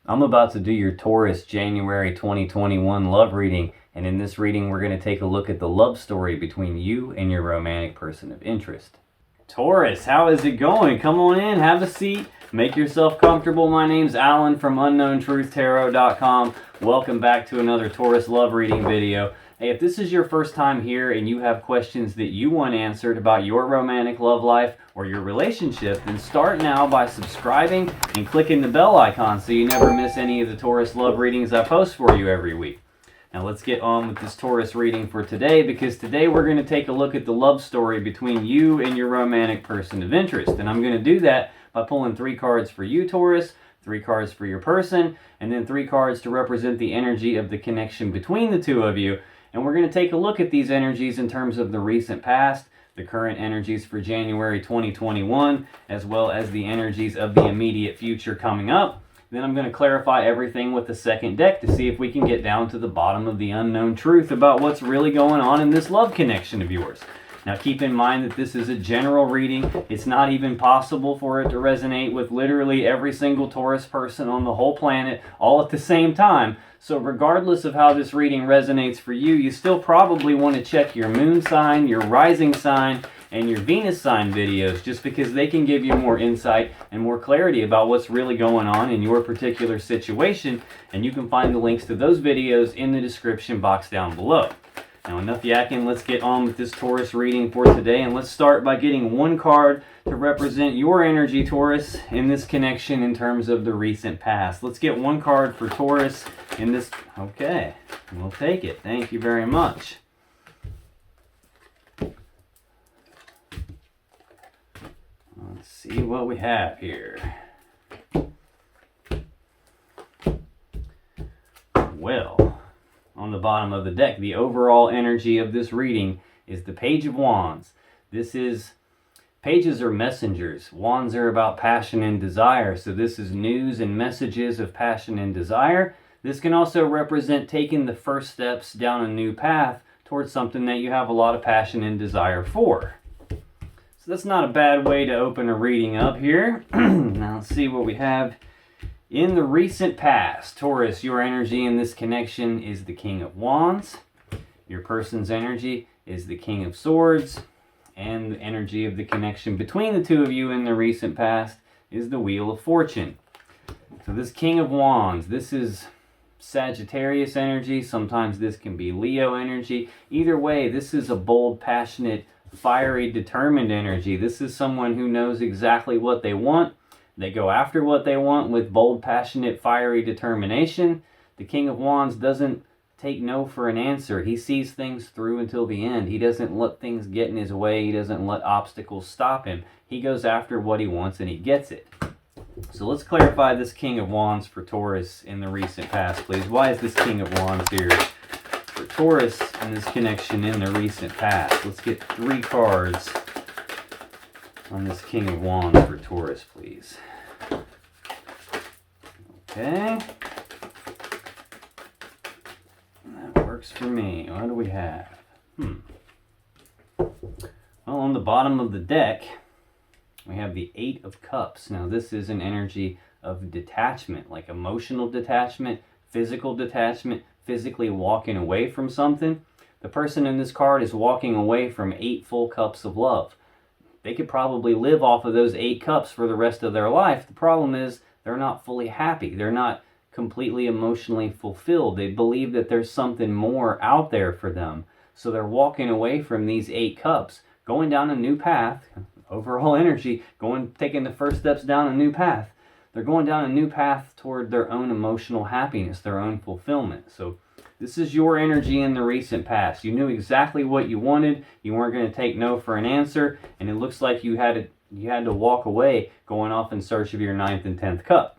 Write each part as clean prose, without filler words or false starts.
I'm about to do your Taurus January 2021 love reading, and in this reading we're going to take a look at the love story between you and your romantic person of interest. Taurus, how is it going? Come on in, have a seat, make yourself comfortable. My name's Alan from UnknownTruthTarot.com. Welcome back to another Taurus love reading video. Hey, if this is your first time here and you have questions that you want answered about your romantic love life or your relationship, then start now by subscribing and clicking the bell icon so you never miss any of the Taurus love readings I post for you every week. Now let's get on with this Taurus reading for today, because today we're going to take a look at the love story between you and your romantic person of interest. And I'm going to do that by pulling 3 cards for you, Taurus, 3 cards for your person, and then 3 cards to represent the energy of the connection between the two of you. And we're going to take a look at these energies in terms of the recent past, the current energies for January 2021, as well as the energies of the immediate future coming up. Then I'm going to clarify everything with the second deck to see if we can get down to the bottom of the unknown truth about what's really going on in this love connection of yours. Now keep in mind that this is a general reading. It's not even possible for it to resonate with literally every single Taurus person on the whole planet all at the same time. So regardless of how this reading resonates for you, you still probably want to check your moon sign, your rising sign, and your Venus sign videos, just because they can give you more insight and more clarity about what's really going on in your particular situation. And you can find the links to those videos in the description box down below. Now enough yakking, let's get on with this Taurus reading for today, and let's start by getting 1 card to represent your energy, Taurus, in this connection in terms of the recent past. Let's get 1 card for Taurus in this. Okay, we'll take it. Thank you very much. Let's see what we have here. Well, on the bottom of the deck, the overall energy of this reading is the Page of Wands. Pages are messengers. Wands are about passion and desire. So this is news and messages of passion and desire. This can also represent taking the first steps down a new path towards something that you have a lot of passion and desire for. So that's not a bad way to open a reading up here. Now let's see what we have. In the recent past, Taurus, your energy in this connection is the King of Wands. Your person's energy is the King of Swords. And the energy of the connection between the two of you in the recent past is the Wheel of Fortune. So this King of Wands, this is Sagittarius energy. Sometimes this can be Leo energy. Either way, this is a bold, passionate, fiery, determined energy. This is someone who knows exactly what they want. They go after what they want with bold, passionate, fiery determination. The King of Wands doesn't take no for an answer. He sees things through until the end. He doesn't let things get in his way. He doesn't let obstacles stop him. He goes after what he wants and he gets it. So let's clarify this King of Wands for Taurus in the recent past, please. Why is this King of Wands here for Taurus in this connection in the recent past? Let's get 3 cards on this King of Wands for Taurus, please. Okay. That works for me. What do we have? Well, on the bottom of the deck, we have the 8 of Cups. Now, this is an energy of detachment, like emotional detachment, physically walking away from something. The person in this card is walking away from 8 full cups of love. They could probably live off of those 8 cups for the rest of their life. The problem is they're not fully happy. They're not completely emotionally fulfilled. They believe that there's something more out there for them. So they're walking away from these 8 cups, going down a new path, overall energy, taking the first steps down a new path. They're going down a new path toward their own emotional happiness, their own fulfillment. So this is your energy in the recent past. You knew exactly what you wanted. You weren't going to take no for an answer, and it looks like you had to walk away, going off in search of your 9th and 10th cup.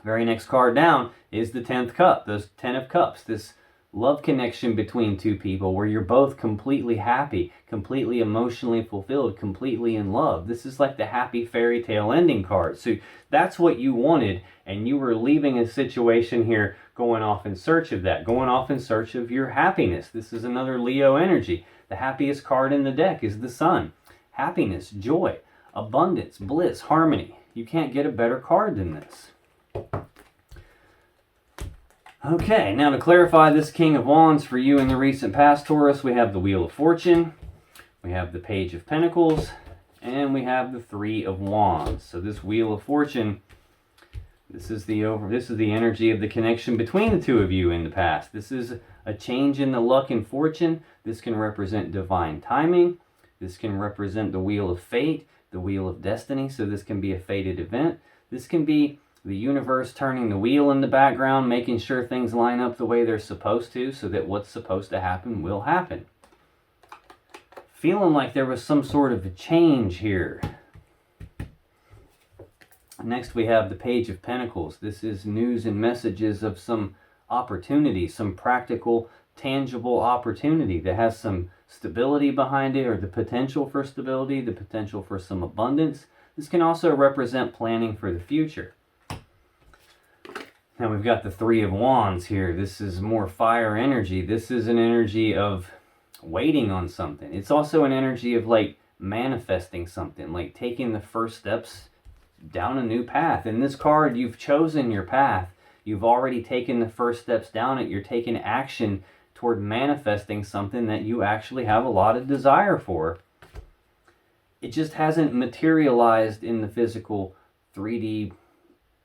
Very next card down is the 10th cup, those 10 of Cups, this love connection between 2 people where you're both completely happy, completely emotionally fulfilled, completely in love. This is like the happy fairy tale ending card. So that's what you wanted, and you were leaving a situation here going off in search of that, going off in search of your happiness. This is another Leo energy. The happiest card in the deck is the Sun. Happiness, joy, abundance, bliss, harmony. You can't get a better card than this. Okay, now to clarify this King of Wands for you in the recent past, Taurus, we have the Wheel of Fortune, we have the Page of Pentacles, and we have the Three of Wands. So this Wheel of Fortune, this is the energy of the connection between the two of you in the past. This is a change in the luck and fortune. This can represent divine timing. This can represent the Wheel of Fate, the Wheel of Destiny. So this can be a fated event. This can be the universe turning the wheel in the background, making sure things line up the way they're supposed to, so that what's supposed to happen will happen. Feeling like there was some sort of a change here. Next we have the Page of Pentacles. This is news and messages of some opportunity, some practical, tangible opportunity that has some stability behind it, or the potential for stability, the potential for some abundance. This can also represent planning for the future. Now we've got the Three of Wands here. This is more fire energy. This is an energy of waiting on something. It's also an energy of like manifesting something, like taking the first steps down a new path. In this card, you've chosen your path. You've already taken the first steps down it. You're taking action toward manifesting something that you actually have a lot of desire for. It just hasn't materialized in the physical 3D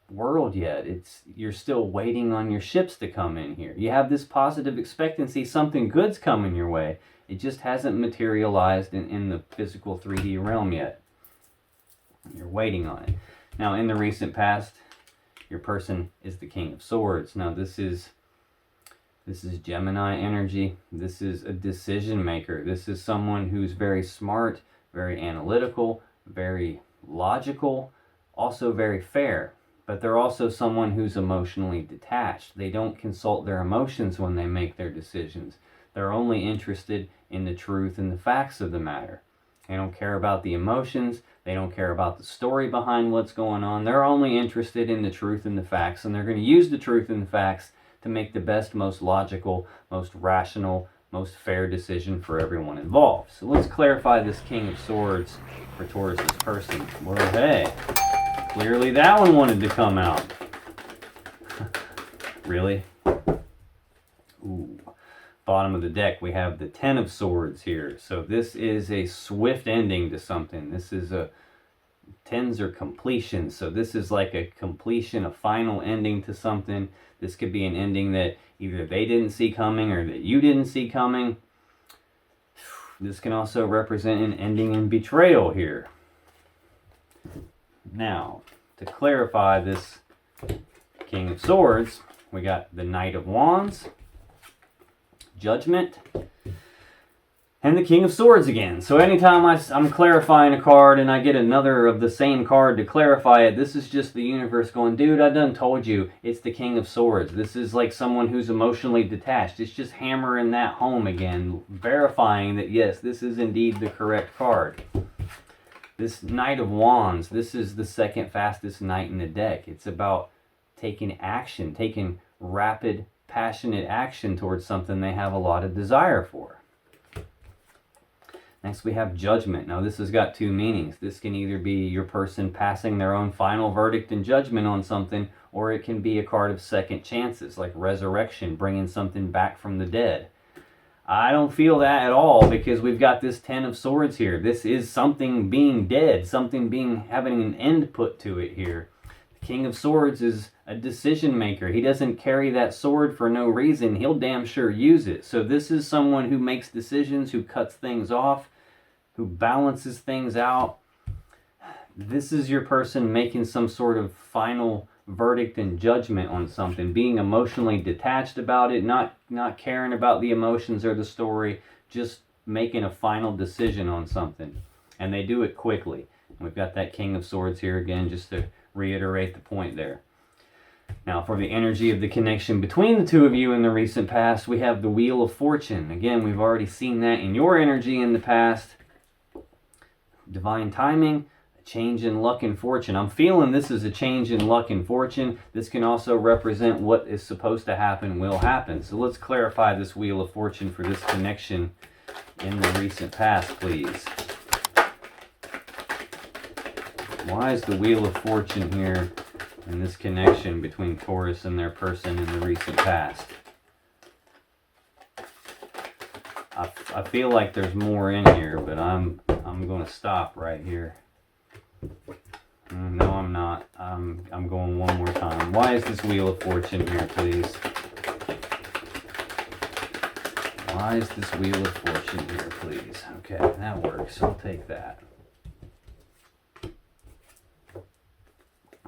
world yet. You're still waiting on your ships to come in here. You have this positive expectancy, something good's coming your way. It just hasn't materialized in the physical 3D realm yet. You're waiting on it. Now in the recent past, your person is the King of Swords. Now this is Gemini energy. This is a decision maker. This is someone who's very smart, very analytical, very logical, also very fair. But they're also someone who's emotionally detached. They don't consult their emotions when they make their decisions. They're only interested in the truth and the facts of the matter. They don't care about the emotions. They don't care about the story behind what's going on. They're only interested in the truth and the facts, and they're going to use the truth and the facts to make the best, most logical, most rational, most fair decision for everyone involved. So let's clarify this King of Swords for Taurus's person. Well, hey, clearly that one wanted to come out. Really? Ooh. Bottom of the deck, we have the Ten of Swords here. So this is a swift ending to something. This is tens are completion. So this is like a completion, a final ending to something. This could be an ending that either they didn't see coming or that you didn't see coming. This can also represent an ending in betrayal here. Now, to clarify this King of Swords, we got the Knight of Wands, Judgment, and the King of Swords again. So anytime I'm clarifying a card and I get another of the same card to clarify it, this is just the universe going, dude, I done told you it's the King of Swords. This is like someone who's emotionally detached. It's just hammering that home again, verifying that yes, this is indeed the correct card. This Knight of Wands, this is the second fastest knight in the deck. It's about taking action, taking rapid, passionate action towards something they have a lot of desire for. Next we have Judgment. Now this has got two meanings. This can either be your person passing their own final verdict and judgment on something, or it can be a card of second chances, like resurrection, bringing something back from the dead. I don't feel that at all, because we've got this Ten of Swords here. This is something being dead, something having an end put to it here. The King of Swords is a decision maker. He doesn't carry that sword for no reason. He'll damn sure use it. So this is someone who makes decisions, who cuts things off, who balances things out. This is your person making some sort of final verdict and judgment on something, being emotionally detached about it, not caring about the emotions or the story, just making a final decision on something. And they do it quickly. And we've got that King of Swords here again, just to reiterate the point there. Now, for the energy of the connection between the two of you in the recent past, we have the Wheel of Fortune. Again, we've already seen that in your energy in the past. Divine timing, a change in luck and fortune. I'm feeling this is a change in luck and fortune. This can also represent what is supposed to happen will happen. So let's clarify this Wheel of Fortune for this connection in the recent past, please. Why is the Wheel of Fortune here and this connection between Taurus and their person in the recent past. I feel like there's more in here, but I'm going to stop right here. No, I'm not. I'm going one more time. Why is this Wheel of Fortune here, please? Why is this Wheel of Fortune here, please? Okay, that works. I'll take that.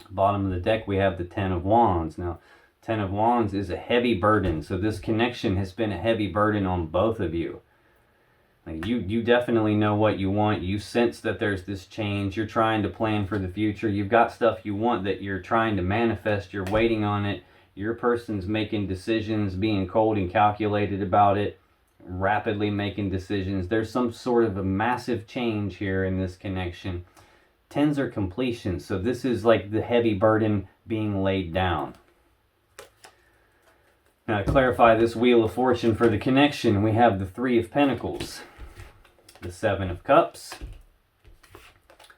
Bottom of the deck, we have the Ten of Wands. Now, Ten of Wands is a heavy burden, so this connection has been a heavy burden on both of you. Like you definitely know what you want. You sense that there's this change. You're trying to plan for the future. You've got stuff you want that you're trying to manifest. You're waiting on it. Your person's making decisions, being cold and calculated about it, rapidly making decisions. There's some sort of a massive change here in this connection. Tens are completion, so this is like the heavy burden being laid down. Now, to clarify this Wheel of Fortune for the connection, we have the Three of Pentacles, the Seven of Cups,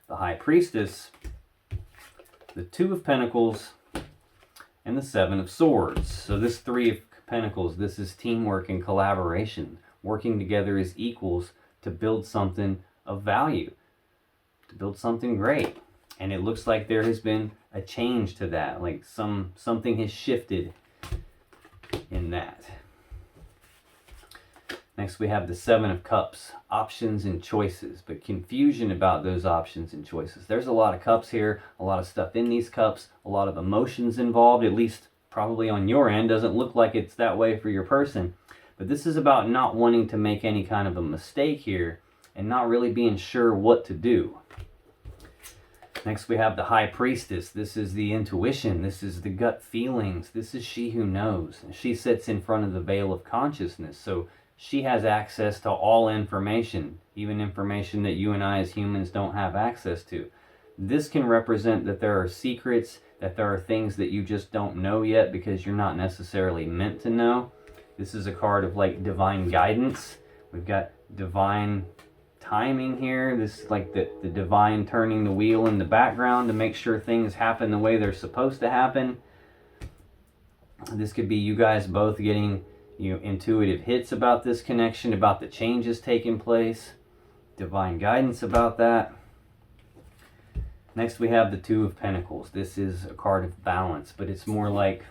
the High Priestess, the Two of Pentacles, and the Seven of Swords. So this Three of Pentacles, this is teamwork and collaboration, working together as equals to build something of value, to build something great. And it looks like there has been a change to that, like something has shifted in that. Next we have the Seven of Cups, options and choices, but confusion about those options and choices. There's a lot of cups here, a lot of stuff in these cups, a lot of emotions involved, at least probably on your end. Doesn't look like it's that way for your person. But this is about not wanting to make any kind of a mistake here and not really being sure what to do. Next we have the High Priestess. This is the intuition. This is the gut feelings. This is she who knows. She sits in front of the veil of consciousness. So she has access to all information, even information that you and I as humans don't have access to. This can represent that there are secrets, that there are things that you just don't know yet because you're not necessarily meant to know. This is a card of like divine guidance. We've got divine timing here. This is like the divine turning the wheel in the background to make sure things happen the way they're supposed to happen. This could be you guys both getting intuitive hits about this connection, about the changes taking place, divine guidance about that. Next we have the Two of Pentacles. This is a card of balance, but it's more like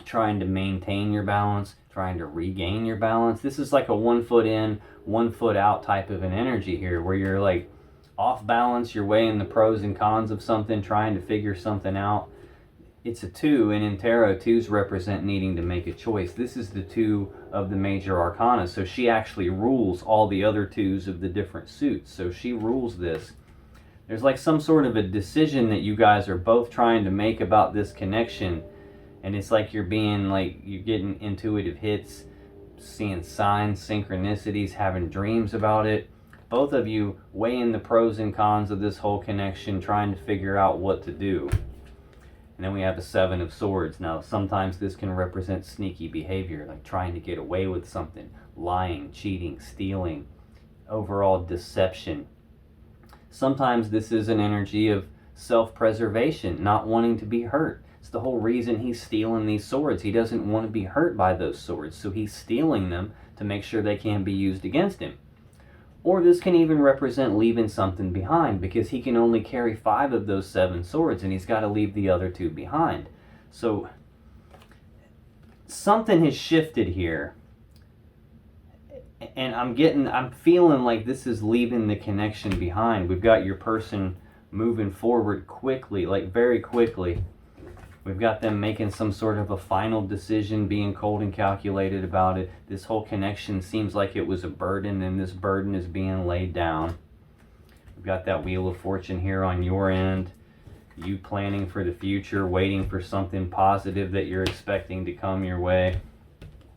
trying to maintain your balance, trying to regain your balance. This is like a 1 foot in, 1 foot out type of an energy here, where you're like off balance, you're weighing the pros and cons of something, trying to figure something out. It's a 2, and in tarot, 2s represent needing to make a choice. This is the 2 of the major arcana, so she actually rules all the other 2s of the different suits. So she rules this. There's like some sort of a decision that you guys are both trying to make about this connection, and it's like you're getting intuitive hits, seeing signs, synchronicities, having dreams about it. Both of you weighing the pros and cons of this whole connection, trying to figure out what to do. And then we have the Seven of Swords. Now, sometimes this can represent sneaky behavior, like trying to get away with something, lying, cheating, stealing, overall deception. Sometimes this is an energy of self-preservation, not wanting to be hurt. It's the whole reason he's stealing these swords. He doesn't want to be hurt by those swords, so he's stealing them to make sure they can't be used against him. Or this can even represent leaving something behind, because he can only carry 5 of those 7 swords, and he's got to leave the other 2 behind. So something has shifted here, and I'm feeling like this is leaving the connection behind. We've got your person moving forward quickly, like very quickly. We've got them making some sort of a final decision, being cold and calculated about it. This whole connection seems like it was a burden, and this burden is being laid down. We've got that Wheel of Fortune here on your end. You planning for the future, waiting for something positive that you're expecting to come your way.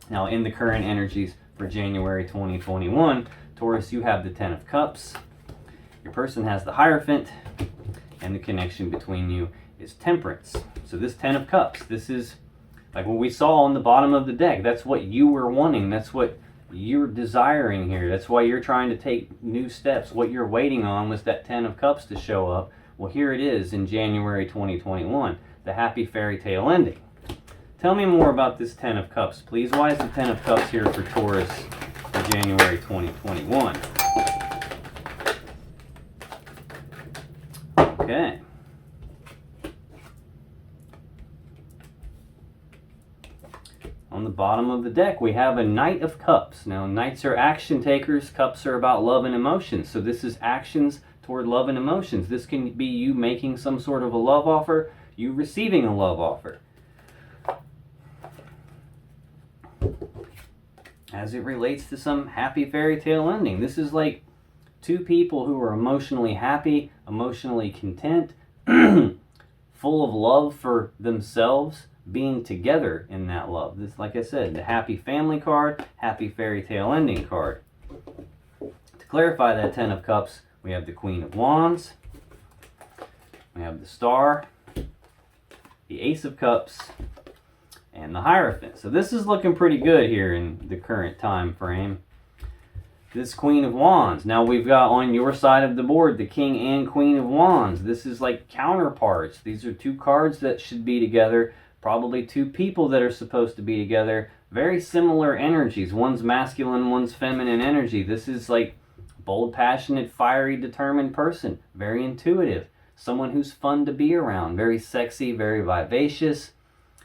Now, in the current energies for January 2021, Taurus, you have the Ten of Cups. Your person has the Hierophant, and the connection between you is Temperance. So this Ten of Cups, this is like what we saw on the bottom of the deck. That's what you were wanting. That's what you're desiring here. That's why you're trying to take new steps. What you're waiting on was that Ten of Cups to show up. Well, here it is in January 2021. the happy fairy tale ending. Tell me more about this Ten of Cups, please. Why is the Ten of Cups here for Taurus for January 2021? Okay. On the bottom of the deck, we have a Knight of Cups. Now, Knights are action takers. Cups are about love and emotions. So this is actions toward love and emotions. This can be you making some sort of a love offer, you receiving a love offer. As it relates to some happy fairy tale ending, this is like two people who are emotionally happy, emotionally content, full of love for themselves, being together in that love. This, like I said, the happy family card, happy fairy tale ending card. To clarify that Ten of Cups, we have the Queen of Wands, we have the Star, the Ace of Cups, and the Hierophant. So this is looking pretty good here in the current time frame. This Queen of Wands. Now we've got on your side of the board the King and Queen of Wands. This is like counterparts. These are two cards that should be together. Probably two people that are supposed to be together. Very similar energies. One's masculine, one's feminine energy. This is like bold, passionate, fiery, determined person. Very intuitive. Someone who's fun to be around. Very sexy, very vivacious.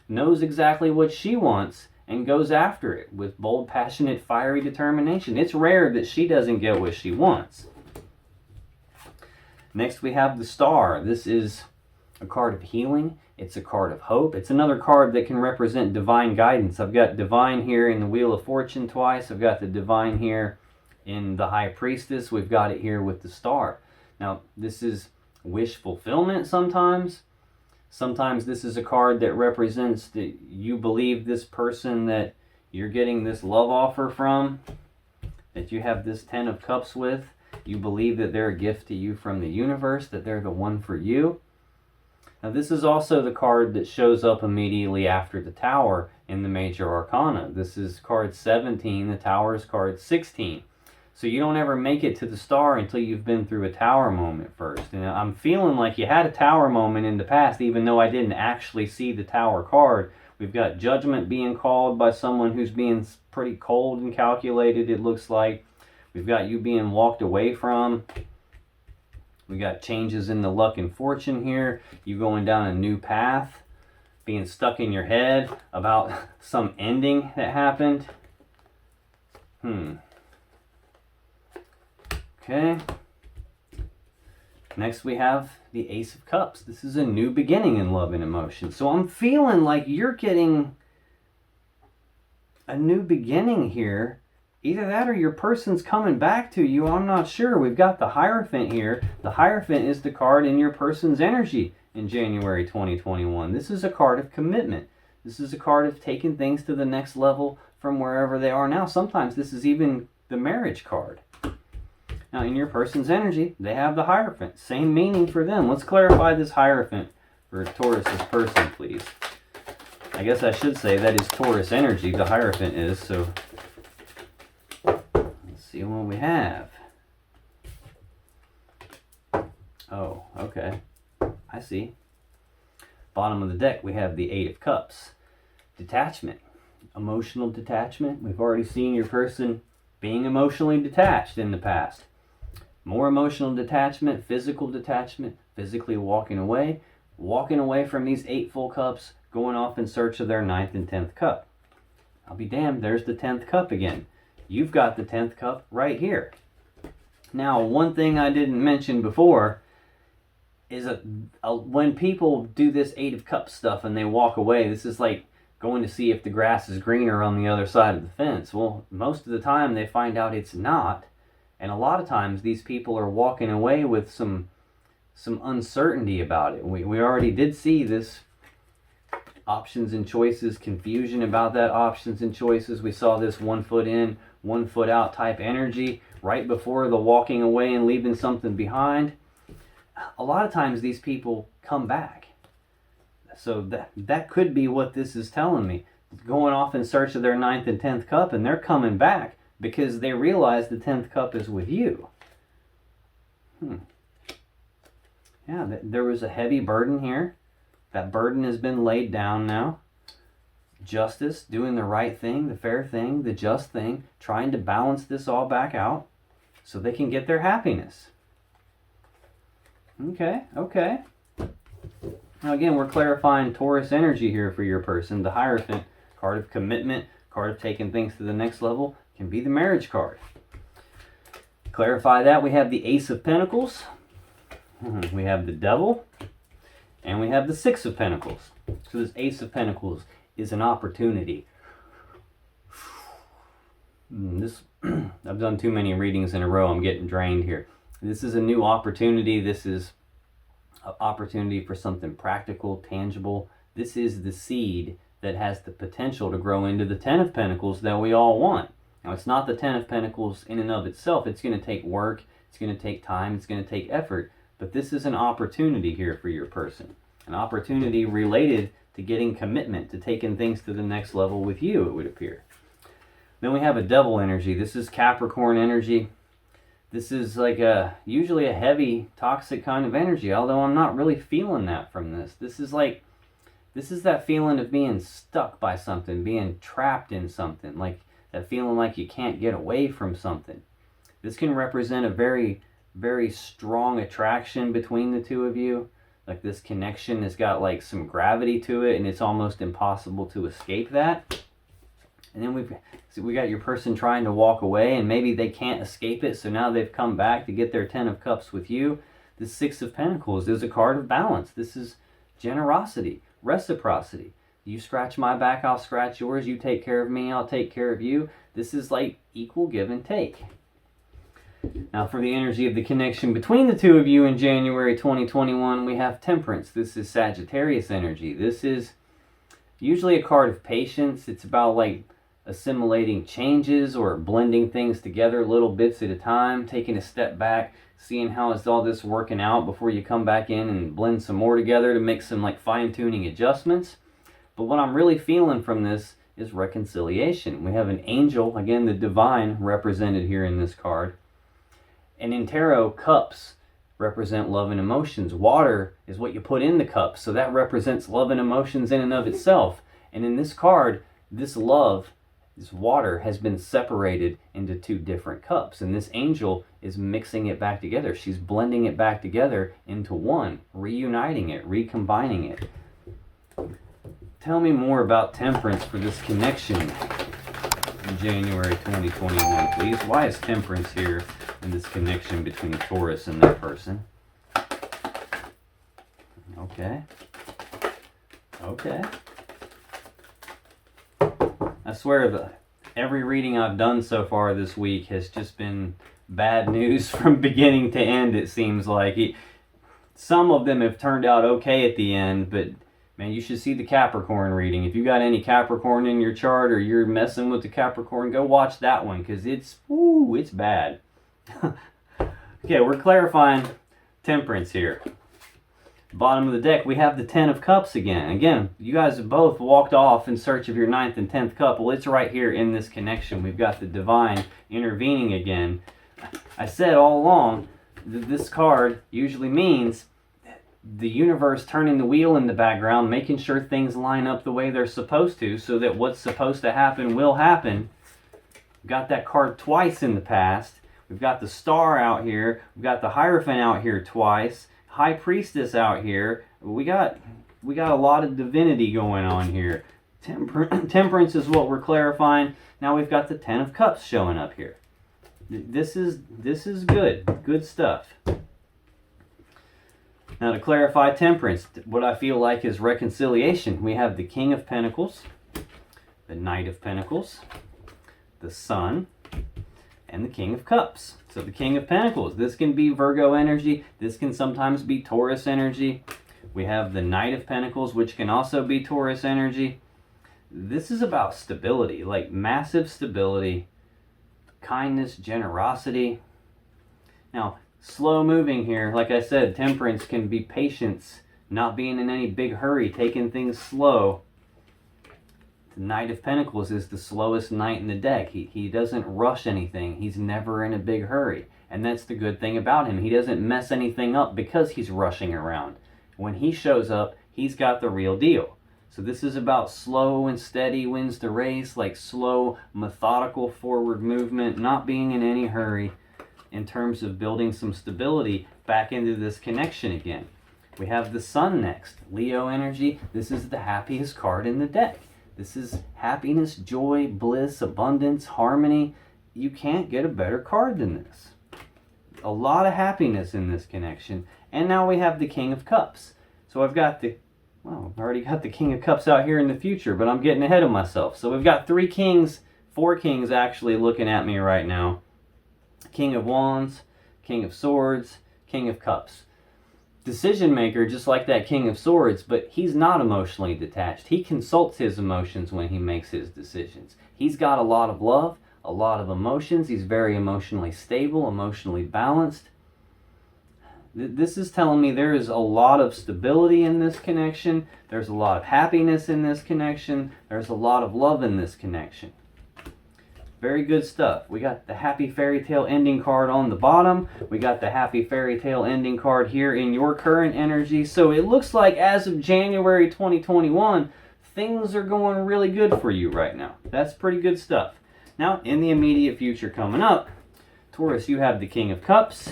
Knows exactly what she wants and goes after it with bold, passionate, fiery determination. It's rare that she doesn't get what she wants. Next we have the Star. This is a card of healing. It's a card of hope. It's another card that can represent divine guidance. I've got divine here in the Wheel of Fortune twice. I've got the divine here in the High Priestess. We've got it here with the Star. Now, this is wish fulfillment sometimes. Sometimes this is a card that represents that you believe this person that you're getting this love offer from, that you have this Ten of Cups with. You believe that they're a gift to you from the universe, that they're the one for you. Now this is also the card that shows up immediately after the Tower in the Major Arcana. This is card 17, the Tower is card 16. So you don't ever make it to the Star until you've been through a Tower moment first. And I'm feeling like you had a Tower moment in the past, even though I didn't actually see the Tower card. We've got Judgment being called by someone who's being pretty cold and calculated, it looks like. We've got you being walked away from. We got changes in the luck and fortune here. You going down a new path. Being stuck in your head about some ending that happened. Okay. Next we have the Ace of Cups. This is a new beginning in love and emotion. So I'm feeling like you're getting a new beginning here. Either that or your person's coming back to you. I'm not sure. We've got the Hierophant here. The Hierophant is the card in your person's energy in January 2021. This is a card of commitment. This is a card of taking things to the next level from wherever they are now. Sometimes this is even the marriage card. Now, in your person's energy, they have the Hierophant. Same meaning for them. Let's clarify this Hierophant for Taurus's person, please. I guess I should say that is Taurus energy, the Hierophant is, so let's see what we have. Oh, okay. I see. Bottom of the deck, we have the Eight of Cups. Detachment. Emotional detachment. We've already seen your person being emotionally detached in the past. More emotional detachment, physically walking away from these 8 full cups, going off in search of their 9th and 10th cup. I'll be damned, there's the 10th cup again. You've got the 10th cup right here. Now, one thing I didn't mention before is that when people do this 8 of Cups stuff and they walk away, this is like going to see if the grass is greener on the other side of the fence. Well, most of the time they find out it's not. And a lot of times these people are walking away with some uncertainty about it. We already did see this options and choices, confusion about that options and choices. We saw this 1 foot in, 1 foot out type energy right before the walking away and leaving something behind. A lot of times these people come back. So that could be what this is telling me. Going off in search of their 9th and 10th cup, and they're coming back because they realize the 10th cup is with you. Yeah, there was a heavy burden here That burden has been laid down now. Justice, doing the right thing, the fair thing, the just thing, trying to balance this all back out so they can get their happiness. Okay. Now again, we're clarifying Taurus energy here for your person. The Hierophant, card of commitment, card of taking things to the next level, can be the marriage card. Clarify that, we have the Ace of Pentacles, we have the Devil, and we have the Six of Pentacles. So this Ace of Pentacles is an opportunity. I've done too many readings in a row. I'm getting drained here. This is a new opportunity. This is an opportunity for something practical, tangible. This is the seed that has the potential to grow into the Ten of Pentacles that we all want. Now, it's not the Ten of Pentacles in and of itself. It's going to take work. It's going to take time. It's going to take effort. But this is an opportunity here for your person. An opportunity related to getting commitment, to taking things to the next level with you, it would appear. Then we have a Devil energy. This is Capricorn energy. This is like usually a heavy, toxic kind of energy, although I'm not really feeling that from this. This is that feeling of being stuck by something, being trapped in something, like that feeling like you can't get away from something. This can represent a very, very strong attraction between the two of you. Like this connection has got like some gravity to it, and it's almost impossible to escape that. And then we got your person trying to walk away, and maybe they can't escape it, so now they've come back to get their Ten of Cups with you. The Six of Pentacles is a card of balance. This is generosity, reciprocity. You scratch my back, I'll scratch yours. You take care of me, I'll take care of you. This is like equal give and take. Now for the energy of the connection between the two of you in January 2021, we have Temperance. This is Sagittarius energy. This is usually a card of patience. It's about like assimilating changes or blending things together little bits at a time, taking a step back, seeing how is all this working out before you come back in and blend some more together to make some like fine-tuning adjustments. But what I'm really feeling from this is reconciliation. We have an angel, again the divine, represented here in this card. And in tarot, cups represent love and emotions. Water is what you put in the cup, so that represents love and emotions in and of itself. And in this card, this love, this water, has been separated into two different cups. And this angel is mixing it back together. She's blending it back together into one, reuniting it, recombining it. Tell me more about Temperance for this connection in January 2021, please. Why is Temperance here in this connection between Taurus and their person? Okay. I swear every reading I've done so far this week has just been bad news from beginning to end, it seems like. Some of them have turned out okay at the end, but man, you should see the Capricorn reading. If you got any Capricorn in your chart or you're messing with the Capricorn, go watch that one, because it's bad. Okay, we're clarifying Temperance here. Bottom of the deck, we have the Ten of Cups again. Again, you guys have both walked off in search of your 9th and 10th cup. Well, it's right here in this connection. We've got the divine intervening again. I said all along that this card usually means the universe turning the wheel in the background, making sure things line up the way they're supposed to, so that what's supposed to happen will happen. We've got that card twice in the past. We've got the Star out here. We've got the Hierophant out here twice. High Priestess out here. We got a lot of divinity going on here. Temperance is what we're clarifying. Now we've got the Ten of Cups showing up here. This is good stuff. Now to clarify Temperance, what I feel like is reconciliation. We have the King of Pentacles, the Knight of Pentacles, the Sun, and the King of Cups. So the King of Pentacles, this can be Virgo energy. This can sometimes be Taurus energy. We have the Knight of Pentacles, which can also be Taurus energy. This is about stability, like massive stability, kindness, generosity. Now, slow moving here. Like I said, Temperance can be patience, not being in any big hurry, taking things slow. The Knight of Pentacles is the slowest knight in the deck. He doesn't rush anything. He's never in a big hurry. And that's the good thing about him. He doesn't mess anything up because he's rushing around. When he shows up, He's got the real deal. So this is about slow and steady wins the race, like slow, methodical forward movement, not being in any hurry in terms of building some stability back into this connection again. We have the Sun next, Leo energy. This is the happiest card in the deck. This is happiness, joy, bliss, abundance, harmony. You can't get a better card than this. A lot of happiness in this connection. And now we have the King of Cups. So I've already got the King of Cups out here in the future, but I'm getting ahead of myself. So we've got 4 kings actually looking at me right now. King of Wands, King of Swords, King of Cups. Decision maker, just like that King of Swords, but he's not emotionally detached. He consults his emotions when he makes his decisions. He's got a lot of love, a lot of emotions. He's very emotionally stable, emotionally balanced. This is telling me there is a lot of stability in this connection. There's a lot of happiness in this connection. There's a lot of love in this connection. Very good stuff. We got the happy fairy tale ending card on the bottom. We got the happy fairy tale ending card here in your current energy. So it looks like as of January 2021, things are going really good for you right now. That's pretty good stuff. Now, in the immediate future coming up, Taurus, you have the King of Cups.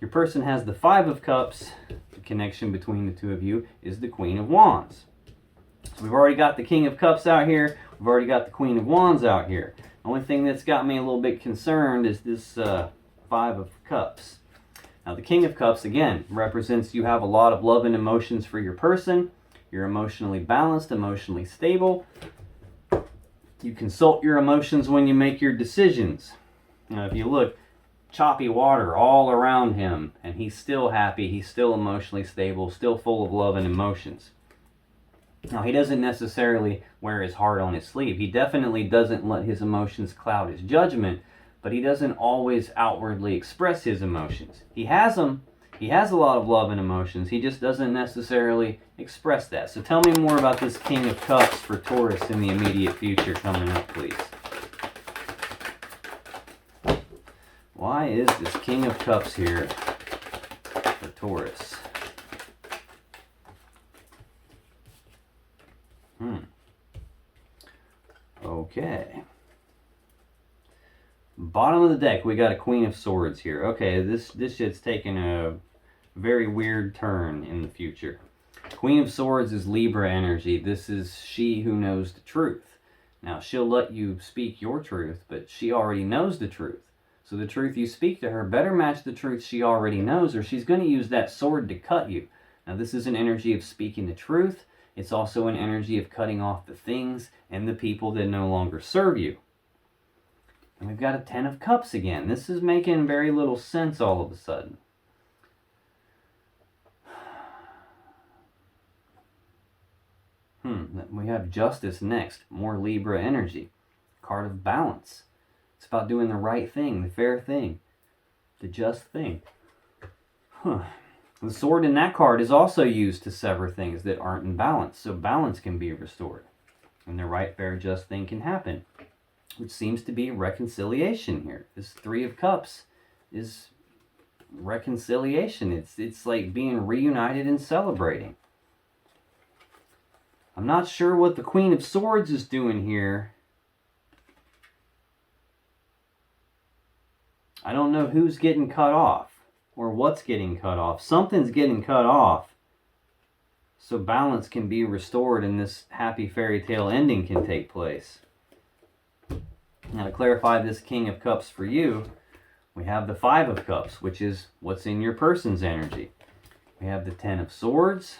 Your person has the 5 of Cups. The connection between the two of you is the Queen of Wands. So we've already got the King of Cups out here. We've already got the Queen of Wands out here. The only thing that's got me a little bit concerned is this 5 of Cups. Now the King of Cups, again, represents you have a lot of love and emotions for your person. You're emotionally balanced, emotionally stable. You consult your emotions when you make your decisions. Now if you look, choppy water all around him, and he's still happy, he's still emotionally stable, still full of love and emotions. Now, he doesn't necessarily wear his heart on his sleeve. He definitely doesn't let his emotions cloud his judgment, but he doesn't always outwardly express his emotions. He has them. He has a lot of love and emotions. He just doesn't necessarily express that. So tell me more about this King of Cups for Taurus in the immediate future coming up, please. Why is this King of Cups here for Taurus? Okay. Bottom of the deck, we got a Queen of Swords here. Okay, this shit's taking a very weird turn in the future. Queen of Swords is Libra energy. This is she who knows the truth. Now, she'll let you speak your truth, but she already knows the truth. So the truth you speak to her better match the truth she already knows, or she's going to use that sword to cut you. Now, this is an energy of speaking the truth. It's also an energy of cutting off the things and the people that no longer serve you. And we've got a 10 of Cups again. This is making very little sense all of a sudden. We have Justice next. More Libra energy. Card of Balance. It's about doing the right thing, the fair thing, the just thing. The sword in that card is also used to sever things that aren't in balance, so balance can be restored. And the right, fair, just thing can happen, which seems to be reconciliation here. This 3 of Cups is reconciliation. It's like being reunited and celebrating. I'm not sure what the Queen of Swords is doing here. I don't know who's getting cut off or what's getting cut off. Something's getting cut off so balance can be restored and this happy fairy tale ending can take place. Now, to clarify this King of Cups for you, we have the 5 of Cups, which is what's in your person's energy. We have the 10 of Swords,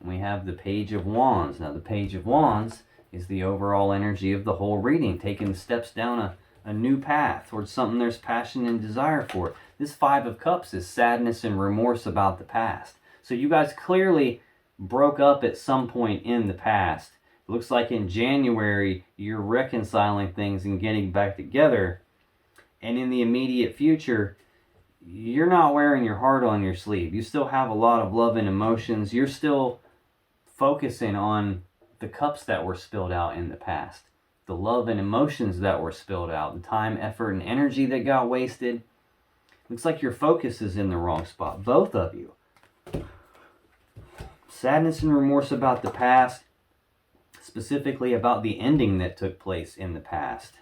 and we have the Page of Wands. Now, the Page of Wands is the overall energy of the whole reading, taking steps down a new path towards something there's passion and desire for. This 5 of Cups is sadness and remorse about the past. So you guys clearly broke up at some point in the past. It looks like in January, you're reconciling things and getting back together. And in the immediate future, you're not wearing your heart on your sleeve. You still have a lot of love and emotions. You're still focusing on the cups that were spilled out in the past. The love and emotions that were spilled out. The time, effort, and energy that got wasted. Looks like your focus is in the wrong spot. Both of you. Sadness and remorse about the past, specifically about the ending that took place in the past.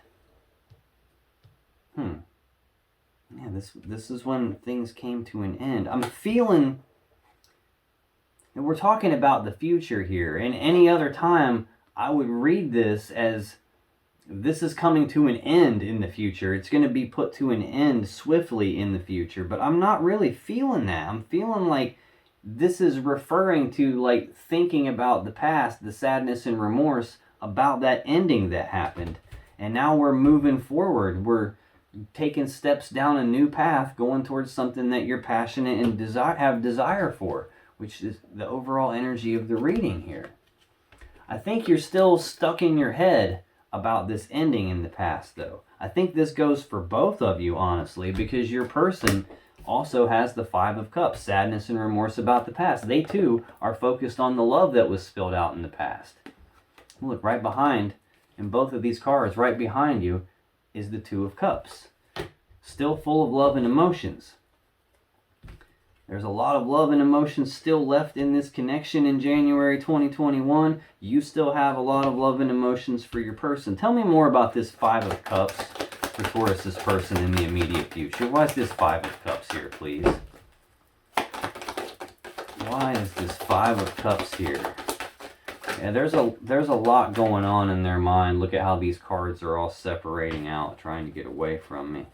Yeah, this is when things came to an end. I'm feeling, and we're talking about the future here, and any other time I would read this as this is coming to an end in the future. It's going to be put to an end swiftly in the future, but I'm not really feeling that. I'm feeling like this is referring to like thinking about the past, the sadness and remorse about that ending that happened. And now we're moving forward. We're taking steps down a new path, going towards something that you're passionate and have desire for, which is the overall energy of the reading here. I think you're still stuck in your head about this ending in the past, though. I think this goes for both of you, honestly, because your person also has the Five of Cups, sadness and remorse about the past. They, too, are focused on the love that was spilled out in the past. Look, right behind, in both of these cards, right behind you, is the Two of Cups. Still full of love and emotions. There's a lot of love and emotions still left in this connection in January 2021. You still have a lot of love and emotions for your person. Tell me more about this Five of Cups for Taurus's person in the immediate future. Why is this Five of Cups here, please? Why is this Five of Cups here? Yeah, there's a lot going on in their mind. Look at how these cards are all separating out, trying to get away from me.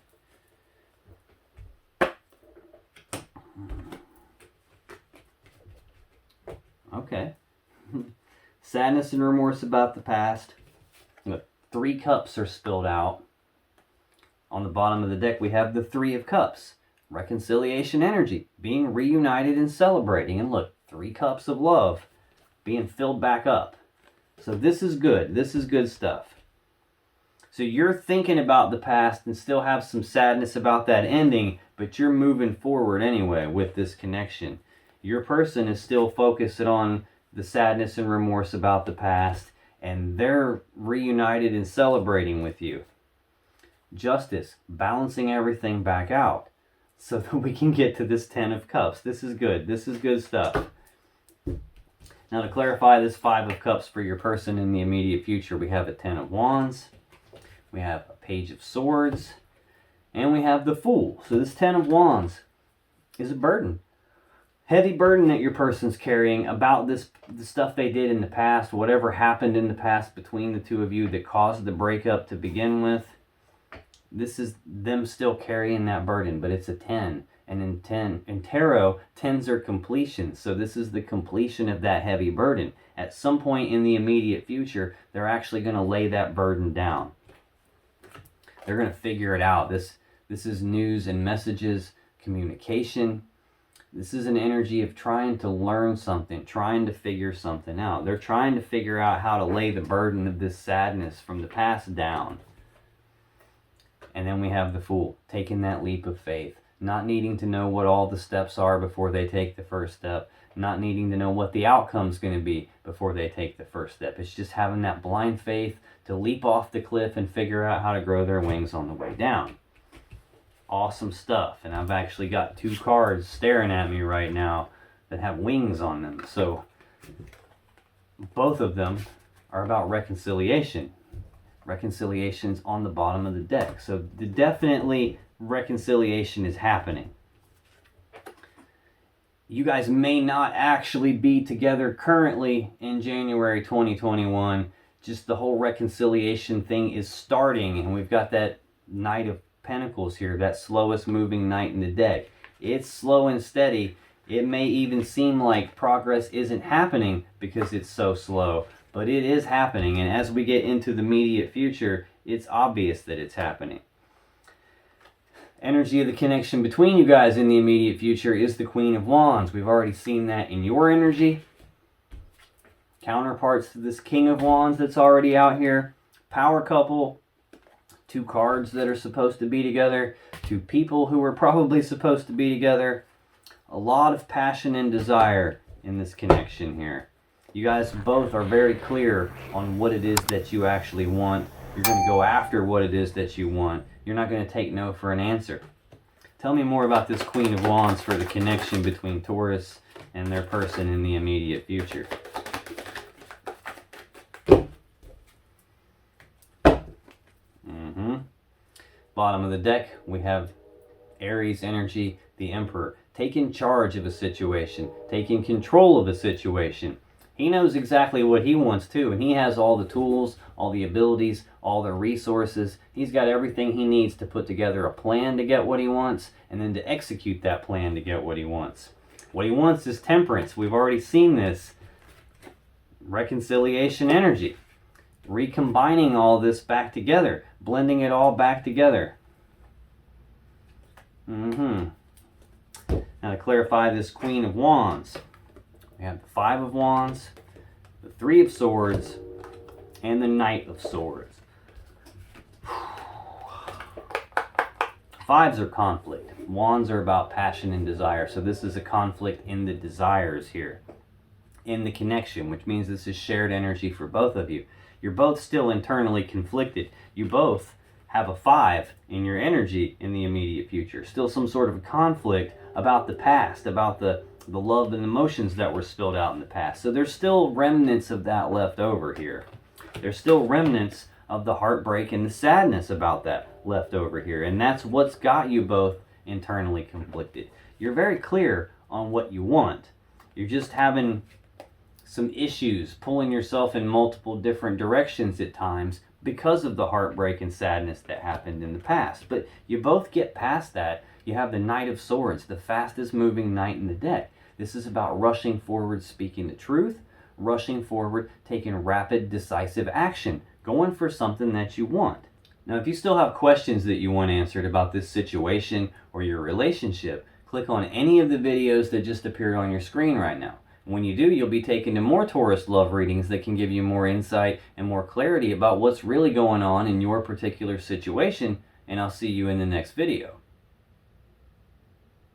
Okay. Sadness and remorse about the past. Look, 3 cups are spilled out. On the bottom of the deck, we have the Three of Cups. Reconciliation energy, being reunited and celebrating. And look, 3 cups of love being filled back up. So this is good. This is good stuff. So you're thinking about the past and still have some sadness about that ending, but you're moving forward anyway with this connection. Your person is still focused on the sadness and remorse about the past, and they're reunited and celebrating with you. Justice, balancing everything back out so that we can get to this Ten of Cups. This is good. This is good stuff. Now, to clarify this Five of Cups for your person in the immediate future, we have a Ten of Wands, we have a Page of Swords, and we have the Fool. So this Ten of Wands is a burden. Heavy burden that your person's carrying about the stuff they did in the past, whatever happened in the past between the two of you that caused the breakup to begin with. This is them still carrying that burden, but it's a 10. And in tarot, 10s are completion. So this is the completion of that heavy burden. At some point in the immediate future, they're actually going to lay that burden down. They're going to figure it out. This is news and messages, communication. This is an energy of trying to learn something, trying to figure something out. They're trying to figure out how to lay the burden of this sadness from the past down. And then we have the Fool, taking that leap of faith, not needing to know what all the steps are before they take the first step, not needing to know what the outcome's going to be before they take the first step. It's just having that blind faith to leap off the cliff and figure out how to grow their wings on the way down. Awesome stuff. And I've actually got 2 cards staring at me right now that have wings on them. So both of them are about reconciliation. Reconciliation's on the bottom of the deck. So definitely reconciliation is happening. You guys may not actually be together currently in January 2021. Just the whole reconciliation thing is starting, and we've got that Knight of Pentacles here, that slowest moving knight in the deck. It's slow and steady. It may even seem like progress isn't happening because it's so slow, but it is happening, and as we get into the immediate future, it's obvious that it's happening. Energy of the connection between you guys in the immediate future is the Queen of Wands. We've already seen that in your energy. Counterparts to this King of Wands that's already out here. Power couple. 2 cards that are supposed to be together. 2 people who are probably supposed to be together. A lot of passion and desire in this connection here. You guys both are very clear on what it is that you actually want. You're going to go after what it is that you want. You're not going to take no for an answer. Tell me more about this Queen of Wands for the connection between Taurus and their person in the immediate future. Bottom of the deck, we have Aries energy, the Emperor, taking charge of a situation, taking control of a situation. He knows exactly what he wants too, and he has all the tools, all the abilities, all the resources. He's got everything he needs to put together a plan to get what he wants, and then to execute that plan to get what he wants. What he wants is temperance. We've already seen this. Reconciliation energy. Recombining all this back together, blending it all back together. Now to clarify this Queen of Wands, we have the Five of Wands, the Three of Swords, and the Knight of Swords. Fives are conflict. Wands are about passion and desire. So this is a conflict in the desires here, in the connection, which means this is shared energy for both of you. You're both still internally conflicted. You both have a 5 in your energy in the immediate future. Still some sort of a conflict about the past, about the love and emotions that were spilled out in the past. So there's still remnants of that left over here. There's still remnants of the heartbreak and the sadness about that left over here. And that's what's got you both internally conflicted. You're very clear on what you want. You're just having some issues pulling yourself in multiple different directions at times because of the heartbreak and sadness that happened in the past. But you both get past that. You have the Knight of Swords, the fastest moving knight in the deck. This is about rushing forward, speaking the truth, rushing forward, taking rapid, decisive action, going for something that you want. Now, if you still have questions that you want answered about this situation or your relationship, click on any of the videos that just appeared on your screen right now. When you do, you'll be taken to more Taurus love readings that can give you more insight and more clarity about what's really going on in your particular situation, and I'll see you in the next video.